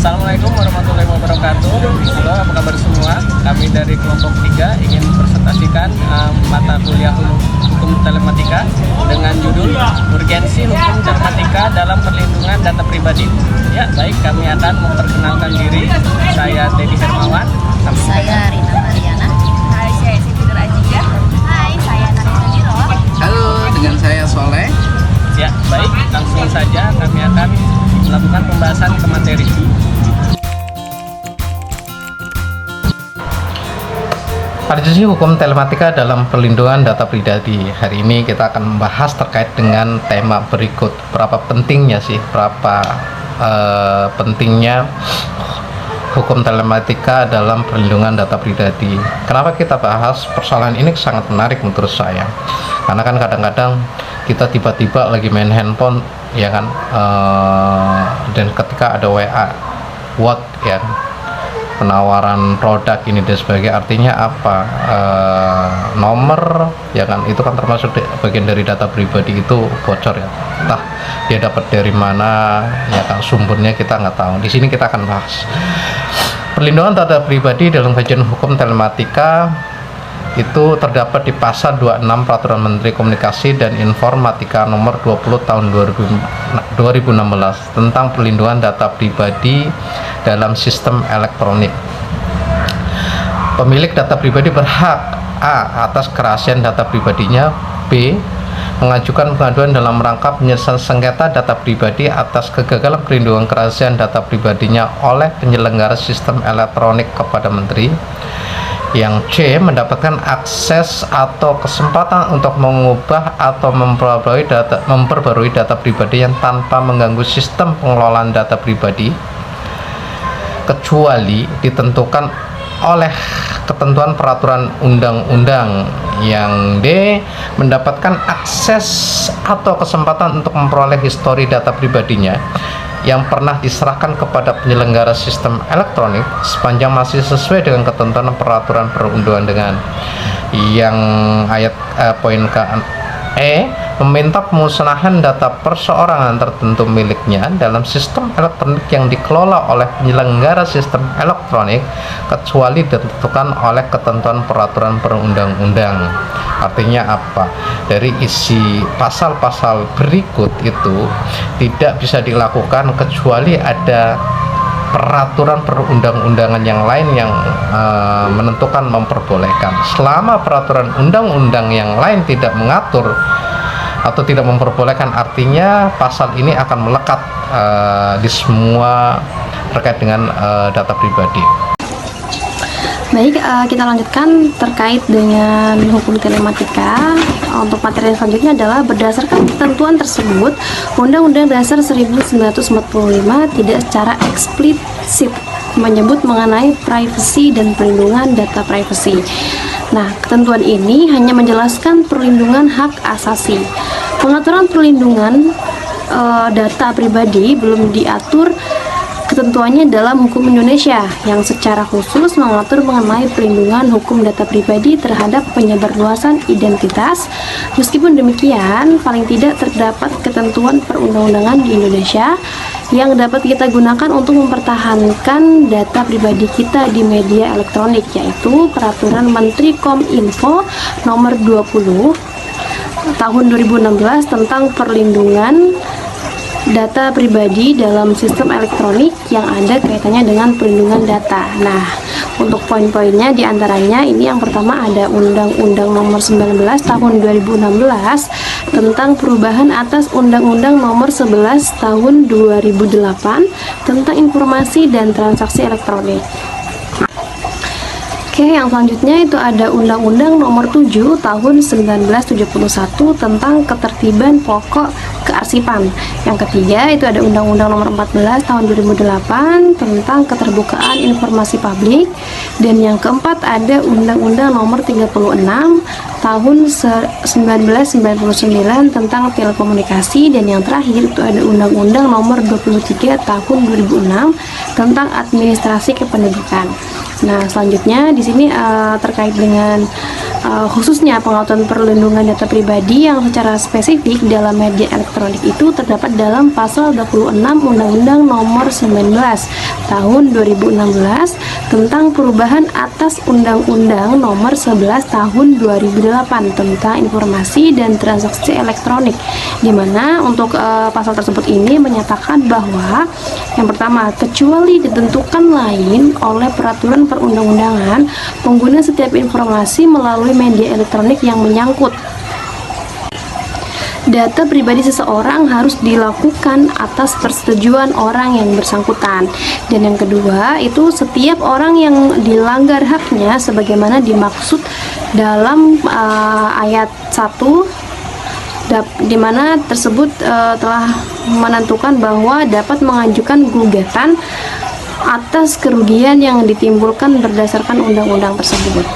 Assalamualaikum warahmatullahi wabarakatuh. Halo, apa kabar semua? Kami dari kelompok 3 ingin presentasikan mata kuliah hukum telematika dengan judul Urgensi Hukum Telematika dalam Perlindungan Data Pribadi. Ya, baik, kami akan memperkenalkan diri. Saya Teddy Hermawan. Saya Rina Mariana. Hai, saya Siti Rajia. Hai, saya Narisa Jiro. Halo, dengan saya Soleh. Ya, baik, langsung saja kami akan melakukan pembahasan ke materi. Urgensi hukum telematika dalam perlindungan data pribadi. Hari ini kita akan membahas terkait dengan tema berikut. Berapa pentingnya pentingnya hukum telematika dalam perlindungan data pribadi. Kenapa kita bahas persoalan ini? Sangat menarik menurut saya. Karena kan kadang-kadang kita tiba-tiba lagi main handphone, ya kan, dan ketika ada WA, what, ya, penawaran produk ini dan sebagainya, artinya apa, nomor, ya kan, itu kan termasuk bagian dari data pribadi, itu bocor, ya, entah dia dapat dari mana, ya kan, sumbernya kita nggak tahu. Di sini kita akan bahas perlindungan data pribadi dalam kajian hukum telematika. Itu terdapat di pasal 26 Peraturan Menteri Komunikasi dan Informatika nomor 20 tahun 2016 tentang perlindungan data pribadi dalam sistem elektronik. Pemilik data pribadi berhak A. atas kerahasiaan data pribadinya, B. mengajukan pengaduan dalam rangka penyelesaian sengketa data pribadi atas kegagalan perlindungan kerahasiaan data pribadinya oleh penyelenggara sistem elektronik kepada Menteri. Yang C. mendapatkan akses atau kesempatan untuk mengubah atau memperbarui data pribadi yang tanpa mengganggu sistem pengelolaan data pribadi, kecuali ditentukan oleh ketentuan peraturan undang-undang. Yang D. mendapatkan akses atau kesempatan untuk memperoleh histori data pribadinya yang pernah diserahkan kepada penyelenggara sistem elektronik sepanjang masih sesuai dengan ketentuan peraturan perundang-undangan. Yang ayat poin ke E. meminta pemusnahan data perseorangan tertentu miliknya dalam sistem elektronik yang dikelola oleh penyelenggara sistem elektronik kecuali ditentukan oleh ketentuan peraturan perundang-undang. Artinya apa? Dari isi pasal-pasal berikut itu tidak bisa dilakukan kecuali ada peraturan perundang-undangan yang lain yang menentukan memperbolehkan. Selama peraturan undang-undang yang lain tidak mengatur atau tidak memperbolehkan, artinya pasal ini akan melekat di semua terkait dengan data pribadi. Baik, kita lanjutkan terkait dengan hukum telematika. Untuk materi selanjutnya adalah berdasarkan ketentuan tersebut, Undang-Undang Dasar 1945 tidak secara eksplisit menyebut mengenai privasi dan perlindungan data privasi. Nah, ketentuan ini hanya menjelaskan perlindungan hak asasi. Pengaturan perlindungan data pribadi belum diatur ketentuannya dalam hukum Indonesia yang secara khusus mengatur mengenai perlindungan hukum data pribadi terhadap penyebarluasan identitas. Meskipun demikian, paling tidak terdapat ketentuan perundang-undangan di Indonesia yang dapat kita gunakan untuk mempertahankan data pribadi kita di media elektronik, yaitu Peraturan Menteri Kominfo nomor 20 tahun 2016 tentang perlindungan data pribadi dalam sistem elektronik yang ada kaitannya dengan perlindungan data. Nah, untuk poin-poinnya diantaranya ini yang pertama ada Undang-Undang Nomor 19 Tahun 2016 tentang perubahan atas Undang-Undang Nomor 11 Tahun 2008 tentang informasi dan transaksi elektronik. Oke, yang selanjutnya itu ada Undang-Undang Nomor 7 Tahun 1971 tentang ketertiban pokok kearsipan. Yang ketiga itu ada Undang-Undang Nomor 14 Tahun 2008 tentang keterbukaan informasi publik. Dan yang keempat ada Undang-Undang Nomor 36 Tahun 1999 tentang telekomunikasi. Dan yang terakhir itu ada Undang-Undang Nomor 23 Tahun 2006 tentang administrasi kependudukan. Nah, selanjutnya di sini terkait dengan khususnya pengaturan perlindungan data pribadi yang secara spesifik dalam media elektronik itu terdapat dalam pasal 26 Undang-Undang Nomor 19 Tahun 2016 tentang perubahan atas Undang-Undang Nomor 11 Tahun 2008 tentang informasi dan transaksi elektronik, di mana untuk pasal tersebut ini menyatakan bahwa yang pertama, kecuali ditentukan lain oleh peraturan perundang-undangan, pengguna setiap informasi melalui media elektronik yang menyangkut data pribadi seseorang harus dilakukan atas persetujuan orang yang bersangkutan. Dan yang kedua, itu setiap orang yang dilanggar haknya sebagaimana dimaksud dalam ayat 1, di mana tersebut telah menentukan bahwa dapat mengajukan gugatan atas kerugian yang ditimbulkan berdasarkan undang-undang tersebut.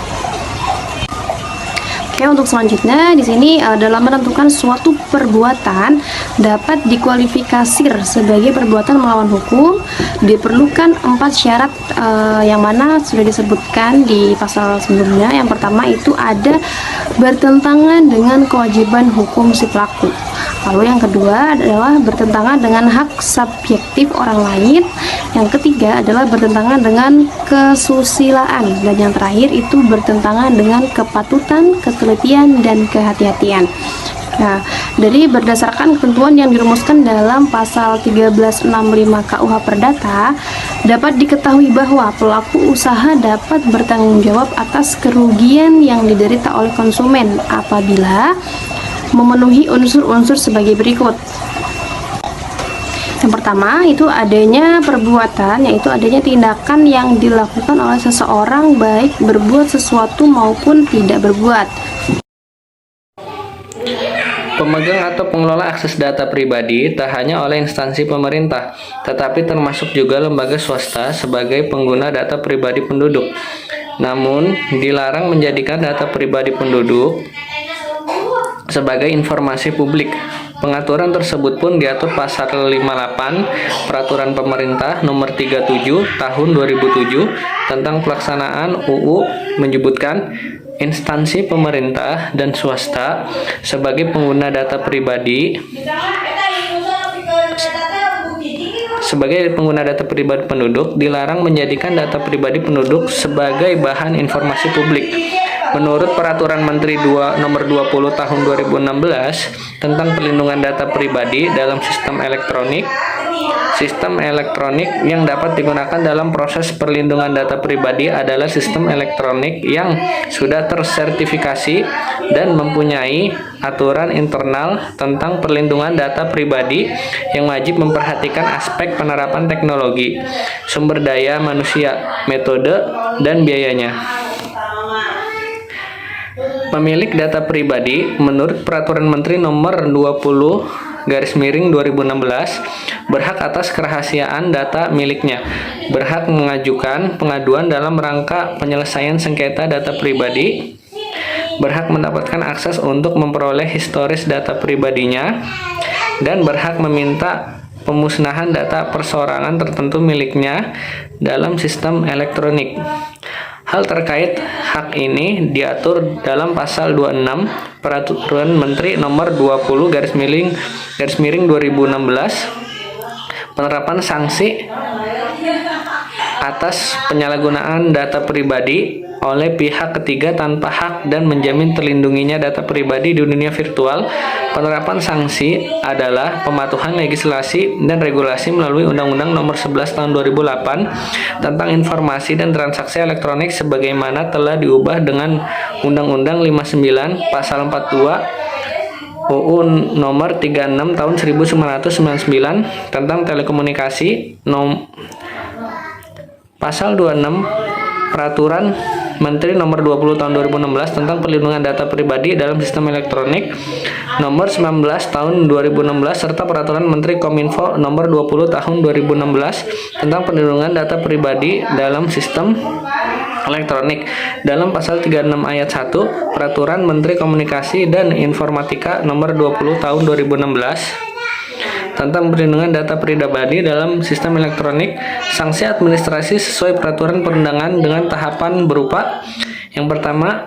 Oke, untuk selanjutnya di sini dalam menentukan suatu perbuatan dapat dikualifikasi sebagai perbuatan melawan hukum diperlukan 4 syarat yang mana sudah disebutkan di pasal sebelumnya. Yang pertama itu ada bertentangan dengan kewajiban hukum si pelaku. Lalu yang kedua adalah bertentangan dengan hak subjektif orang lain. Yang ketiga adalah bertentangan dengan kesusilaan. Dan yang terakhir itu bertentangan dengan kepatutan, ketelitian, dan kehati-hatian. Nah, dari berdasarkan ketentuan yang dirumuskan dalam pasal 1365 KUH Perdata, dapat diketahui bahwa pelaku usaha dapat bertanggung jawab atas kerugian yang diderita oleh konsumen apabila memenuhi unsur-unsur sebagai berikut. Yang pertama itu adanya perbuatan, yaitu adanya tindakan yang dilakukan oleh seseorang baik berbuat sesuatu maupun tidak berbuat. Pemegang atau pengelola akses data pribadi tak hanya oleh instansi pemerintah, tetapi termasuk juga lembaga swasta sebagai pengguna data pribadi penduduk. Namun, dilarang menjadikan data pribadi penduduk sebagai informasi publik. Pengaturan tersebut pun diatur pasal 58 Peraturan Pemerintah Nomor 37 Tahun 2007 tentang pelaksanaan UU menyebutkan instansi pemerintah dan swasta sebagai pengguna data pribadi penduduk dilarang menjadikan data pribadi penduduk sebagai bahan informasi publik. Menurut Peraturan Menteri Nomor 20 Tahun 2016 tentang perlindungan data pribadi dalam sistem elektronik yang dapat digunakan dalam proses perlindungan data pribadi adalah sistem elektronik yang sudah tersertifikasi dan mempunyai aturan internal tentang perlindungan data pribadi yang wajib memperhatikan aspek penerapan teknologi, sumber daya manusia, metode, dan biayanya. Pemilik data pribadi menurut Peraturan Menteri Nomor 20/2016 berhak atas kerahasiaan data miliknya, berhak mengajukan pengaduan dalam rangka penyelesaian sengketa data pribadi, berhak mendapatkan akses untuk memperoleh historis data pribadinya, dan berhak meminta pemusnahan data perseorangan tertentu miliknya dalam sistem elektronik. Hal terkait hak ini diatur dalam pasal 26 Peraturan Menteri Nomor 20/2016 penerapan sanksi atas penyalahgunaan data pribadi oleh pihak ketiga tanpa hak dan menjamin terlindunginya data pribadi di dunia virtual. Penerapan sanksi adalah pematuhan legislasi dan regulasi melalui Undang-Undang Nomor 11 Tahun 2008 tentang informasi dan transaksi elektronik sebagaimana telah diubah dengan Undang-Undang 59 Pasal 42 UU Nomor 36 Tahun 1999 tentang telekomunikasi Pasal 26 Peraturan Menteri Nomor 20 Tahun 2016 tentang perlindungan data pribadi dalam sistem elektronik Nomor 19 Tahun 2016 serta Peraturan Menteri Kominfo Nomor 20 Tahun 2016 tentang perlindungan data pribadi dalam sistem elektronik. Dalam pasal 36 ayat 1 Peraturan Menteri Komunikasi dan Informatika Nomor 20 Tahun 2016 tentang perlindungan data pribadi dalam sistem elektronik, sanksi administrasi sesuai peraturan perundangan dengan tahapan berupa: yang pertama,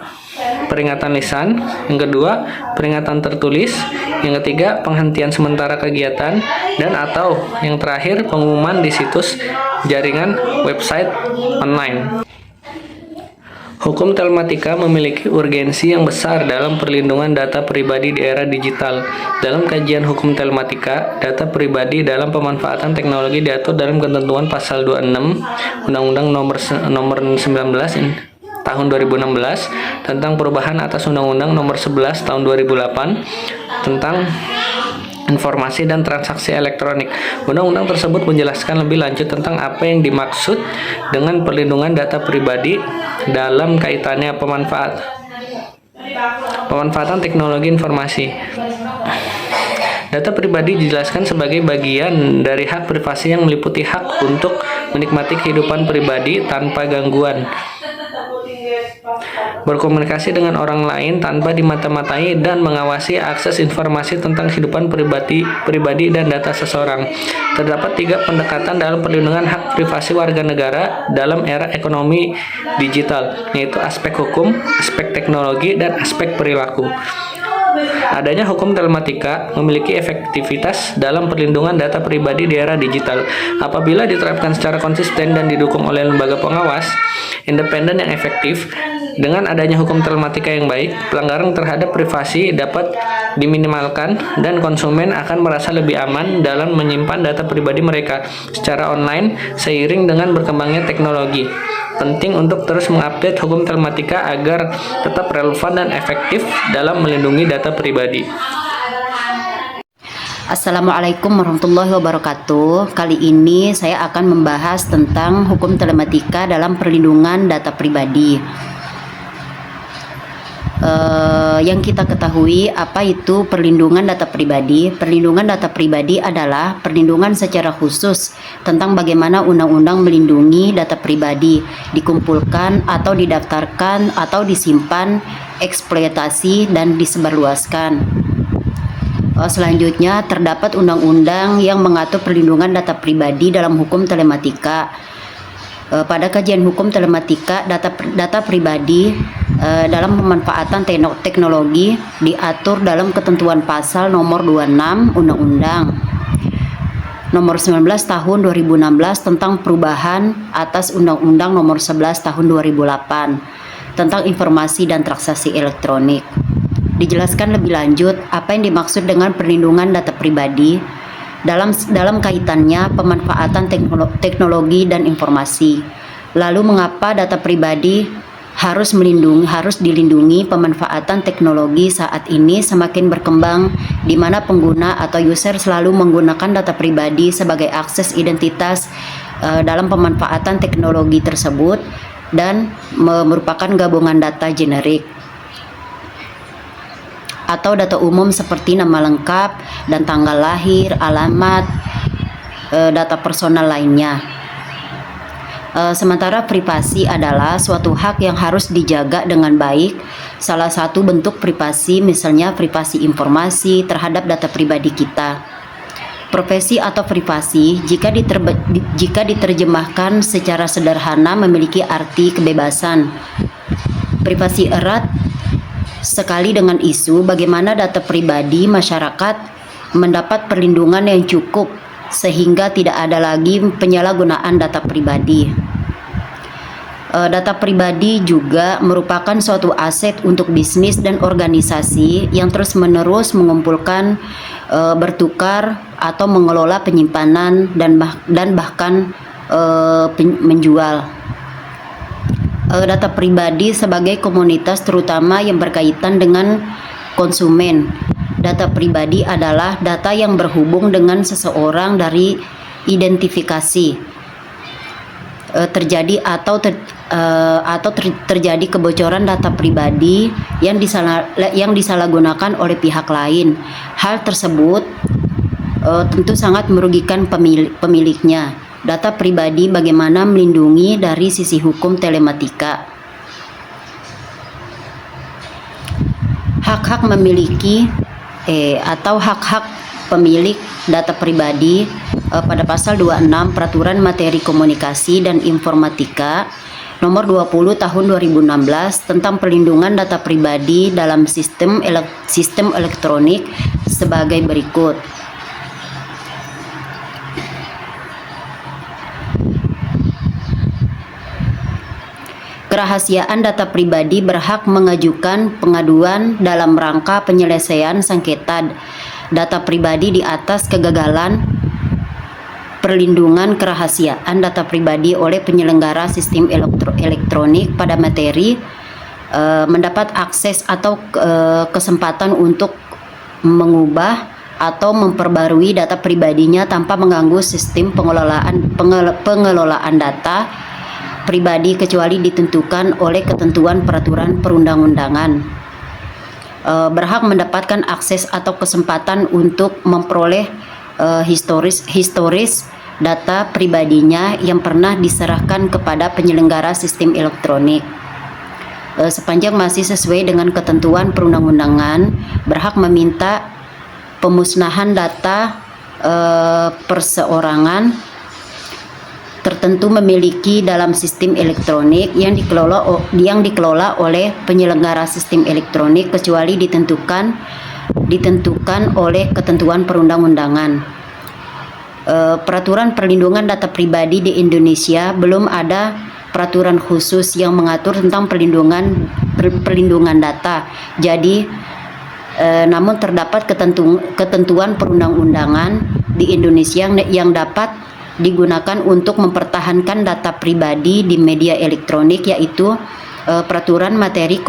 peringatan lisan, yang kedua peringatan tertulis, yang ketiga penghentian sementara kegiatan, dan atau yang terakhir pengumuman di situs jaringan website online. Hukum telematika memiliki urgensi yang besar dalam perlindungan data pribadi di era digital. Dalam kajian hukum telematika, data pribadi dalam pemanfaatan teknologi diatur dalam ketentuan pasal 26 Undang-Undang nomor 19 tahun 2016 tentang perubahan atas Undang-Undang nomor 11 tahun 2008 tentang informasi dan transaksi elektronik. Undang-undang tersebut menjelaskan lebih lanjut tentang apa yang dimaksud dengan perlindungan data pribadi dalam kaitannya pemanfaatan teknologi informasi. Data pribadi dijelaskan sebagai bagian dari hak privasi yang meliputi hak untuk menikmati kehidupan pribadi tanpa gangguan, berkomunikasi dengan orang lain tanpa dimata-matai, dan mengawasi akses informasi tentang kehidupan pribadi dan data seseorang. Terdapat 3 pendekatan dalam perlindungan hak privasi warga negara dalam era ekonomi digital, yaitu aspek hukum, aspek teknologi, dan aspek perilaku. Adanya hukum telematika memiliki efektivitas dalam perlindungan data pribadi di era digital apabila diterapkan secara konsisten dan didukung oleh lembaga pengawas independen yang efektif. Dengan adanya hukum telematika yang baik, pelanggaran terhadap privasi dapat diminimalkan dan konsumen akan merasa lebih aman dalam menyimpan data pribadi mereka secara online seiring dengan berkembangnya teknologi. Penting untuk terus mengupdate hukum telematika agar tetap relevan dan efektif dalam melindungi data pribadi. Assalamualaikum warahmatullahi wabarakatuh. Kali ini saya akan membahas tentang hukum telematika dalam perlindungan data pribadi. Yang kita ketahui, apa itu perlindungan data pribadi? Perlindungan data pribadi adalah perlindungan secara khusus tentang bagaimana undang-undang melindungi data pribadi dikumpulkan atau didaftarkan atau disimpan, eksploitasi, dan disebarluaskan. Selanjutnya, terdapat undang-undang yang mengatur perlindungan data pribadi dalam hukum telematika. Pada kajian hukum telematika, data pribadi dalam pemanfaatan teknologi diatur dalam ketentuan pasal nomor 26 Undang-Undang nomor 19 tahun 2016 tentang perubahan atas Undang-Undang nomor 11 tahun 2008 tentang informasi dan transaksi elektronik. Dijelaskan lebih lanjut apa yang dimaksud dengan perlindungan data pribadi dalam kaitannya pemanfaatan teknologi dan informasi. Lalu mengapa data pribadi harus dilindungi? Pemanfaatan teknologi saat ini semakin berkembang, di mana pengguna atau user selalu menggunakan data pribadi sebagai akses identitas dalam pemanfaatan teknologi tersebut dan merupakan gabungan data generik atau data umum seperti nama lengkap dan tanggal lahir, alamat, data personal lainnya. Sementara privasi adalah suatu hak yang harus dijaga dengan baik. Salah satu bentuk privasi misalnya privasi informasi terhadap data pribadi kita. Profesi atau privasi jika diterjemahkan secara sederhana memiliki arti kebebasan. Privasi erat sekali dengan isu bagaimana data pribadi masyarakat mendapat perlindungan yang cukup sehingga tidak ada lagi penyalahgunaan data pribadi. Data pribadi juga merupakan suatu aset untuk bisnis dan organisasi yang terus-menerus mengumpulkan, bertukar atau mengelola penyimpanan dan bahkan menjual data pribadi sebagai komunitas terutama yang berkaitan dengan konsumen. Data pribadi adalah data yang berhubung dengan seseorang dari identifikasi terjadi kebocoran data pribadi yang disalahgunakan oleh pihak lain. Hal tersebut tentu sangat merugikan pemiliknya. Data pribadi bagaimana melindungi dari sisi hukum telematika. Hak-hak memiliki atau hak-hak pemilik data pribadi pada pasal 26 Peraturan Materi Komunikasi dan Informatika Nomor 20 Tahun 2016 tentang perlindungan data pribadi dalam sistem elektronik sebagai berikut. Kerahasiaan data pribadi berhak mengajukan pengaduan dalam rangka penyelesaian sengketa data pribadi di atas kegagalan perlindungan kerahasiaan data pribadi oleh penyelenggara sistem elektronik pada materi mendapat akses atau kesempatan untuk mengubah atau memperbarui data pribadinya tanpa mengganggu sistem pengelolaan data pribadi kecuali ditentukan oleh ketentuan peraturan perundang-undangan. Berhak mendapatkan akses atau kesempatan untuk memperoleh historis data pribadinya yang pernah diserahkan kepada penyelenggara sistem elektronik. Sepanjang masih sesuai dengan ketentuan perundang-undangan, berhak meminta pemusnahan data perseorangan tertentu memiliki dalam sistem elektronik yang dikelola oleh penyelenggara sistem elektronik kecuali ditentukan oleh ketentuan perundang-undangan. Peraturan perlindungan data pribadi di Indonesia belum ada peraturan khusus yang mengatur tentang perlindungan data. Jadi namun terdapat ketentuan perundang-undangan di Indonesia yang dapat digunakan untuk mempertahankan data pribadi di media elektronik, yaitu Peraturan Materi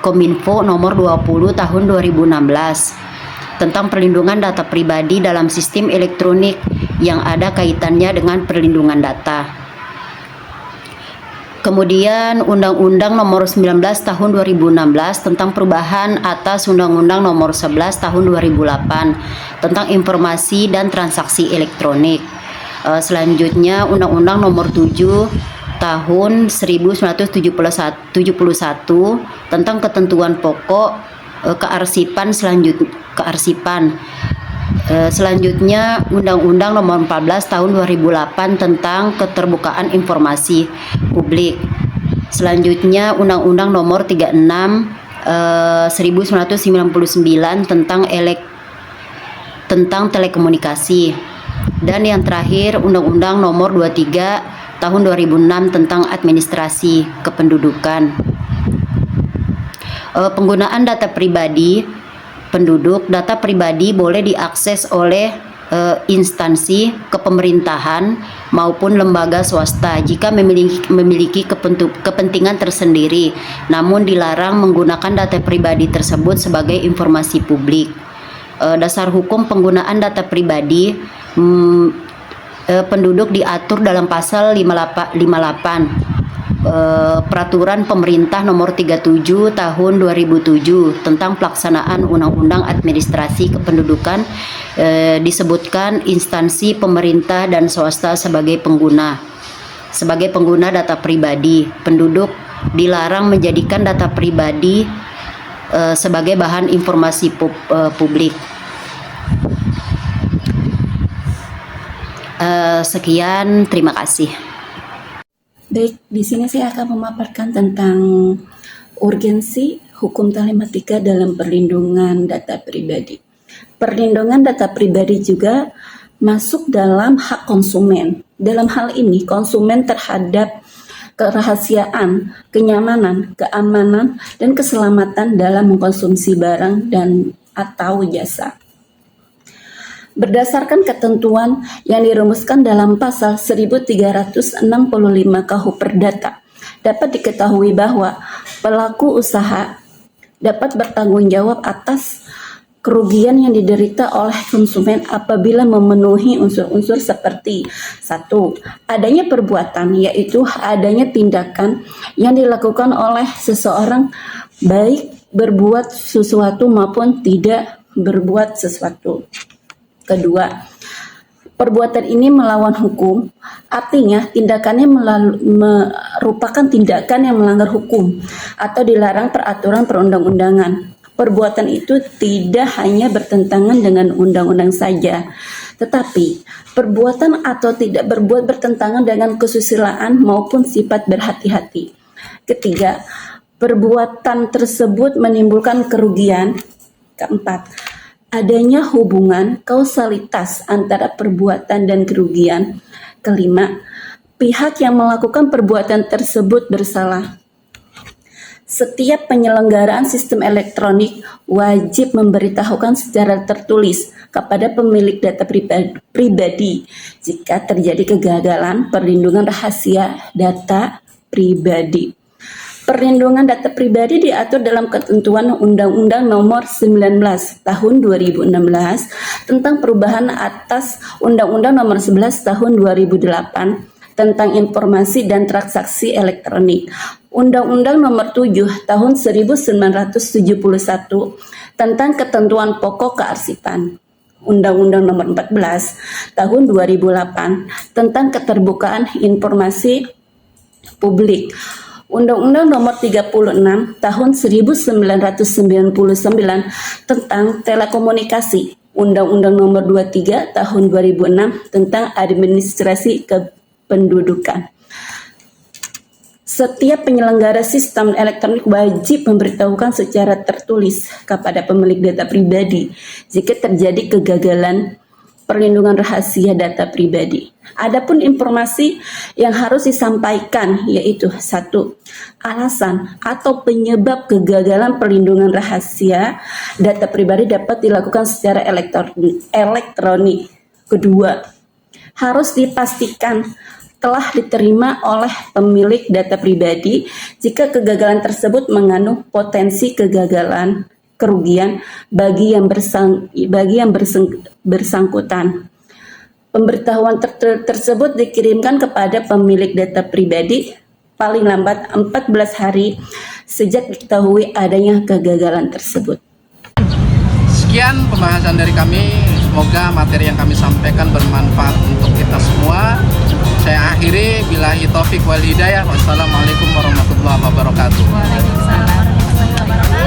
Kominfo Nomor 20 Tahun 2016 tentang perlindungan data pribadi dalam sistem elektronik yang ada kaitannya dengan perlindungan data. Kemudian Undang-Undang Nomor 19 Tahun 2016 tentang perubahan atas Undang-Undang Nomor 11 Tahun 2008 tentang informasi dan transaksi elektronik. Selanjutnya Undang-Undang Nomor 7 Tahun 1971 tentang ketentuan pokok kearsipan. Selanjutnya Undang-Undang Nomor 14 Tahun 2008 tentang keterbukaan informasi publik. Selanjutnya Undang-Undang Nomor 36 1999 tentang telekomunikasi. Dan yang terakhir Undang-Undang Nomor 23 Tahun 2006 tentang administrasi kependudukan. Penggunaan data pribadi penduduk. Data pribadi boleh diakses oleh instansi kepemerintahan maupun lembaga swasta jika memiliki kepentingan tersendiri, namun dilarang menggunakan data pribadi tersebut sebagai informasi publik. Dasar hukum penggunaan data pribadi penduduk diatur dalam pasal 58 Peraturan Pemerintah Nomor 37 Tahun 2007 tentang pelaksanaan Undang-Undang Administrasi Kependudukan. Disebutkan instansi pemerintah dan swasta sebagai pengguna data pribadi. Penduduk dilarang menjadikan data pribadi sebagai bahan informasi publik. Sekian, terima kasih. Baik, di sini saya akan memaparkan tentang urgensi hukum telematika dalam perlindungan data pribadi. Perlindungan data pribadi juga masuk dalam hak konsumen. Dalam hal ini, konsumen terhadap kerahasiaan, kenyamanan, keamanan, dan keselamatan dalam mengkonsumsi barang dan atau jasa. Berdasarkan ketentuan yang dirumuskan dalam pasal 1365 KUH Perdata, dapat diketahui bahwa pelaku usaha dapat bertanggung jawab atas kerugian yang diderita oleh konsumen apabila memenuhi unsur-unsur seperti: 1. Adanya perbuatan, yaitu adanya tindakan yang dilakukan oleh seseorang baik berbuat sesuatu maupun tidak berbuat sesuatu. Kedua, perbuatan ini melawan hukum, artinya tindakannya merupakan tindakan yang melanggar hukum atau dilarang peraturan perundang-undangan. Perbuatan itu tidak hanya bertentangan dengan undang-undang saja, Tetapi, perbuatan atau tidak berbuat bertentangan dengan kesusilaan maupun sifat berhati-hati. Ketiga, perbuatan tersebut menimbulkan kerugian. Keempat, adanya hubungan kausalitas antara perbuatan dan kerugian. Kelima, pihak yang melakukan perbuatan tersebut bersalah. Setiap penyelenggaraan sistem elektronik wajib memberitahukan secara tertulis kepada pemilik data pribadi jika terjadi kegagalan perlindungan rahasia data pribadi. Perlindungan data pribadi diatur dalam ketentuan Undang-Undang Nomor 19 Tahun 2016 tentang perubahan atas Undang-Undang Nomor 11 Tahun 2008 tentang informasi dan transaksi elektronik, Undang-Undang Nomor 7 Tahun 1971 tentang ketentuan pokok kearsipan, Undang-Undang Nomor 14 Tahun 2008 tentang keterbukaan informasi publik, Undang-Undang Nomor 36 Tahun 1999 tentang telekomunikasi, Undang-Undang Nomor 23 Tahun 2006 tentang administrasi kependudukan. Setiap penyelenggara sistem elektronik wajib memberitahukan secara tertulis kepada pemilik data pribadi jika terjadi kegagalan perlindungan rahasia data pribadi. Adapun informasi yang harus disampaikan yaitu 1. Alasan atau penyebab kegagalan perlindungan rahasia data pribadi dapat dilakukan secara elektronik. Kedua, harus dipastikan telah diterima oleh pemilik data pribadi jika kegagalan tersebut mengandung potensi kerugian bagi yang bersangkutan. Pemberitahuan tersebut dikirimkan kepada pemilik data pribadi paling lambat 14 hari sejak diketahui adanya kegagalan tersebut. Sekian pembahasan dari kami. Semoga materi yang kami sampaikan bermanfaat untuk kita semua. Saya akhiri, billahi taufik wal hidayah. Wassalamualaikum warahmatullahi wabarakatuh. Waalaikumsalam warahmatullahi wabarakatuh.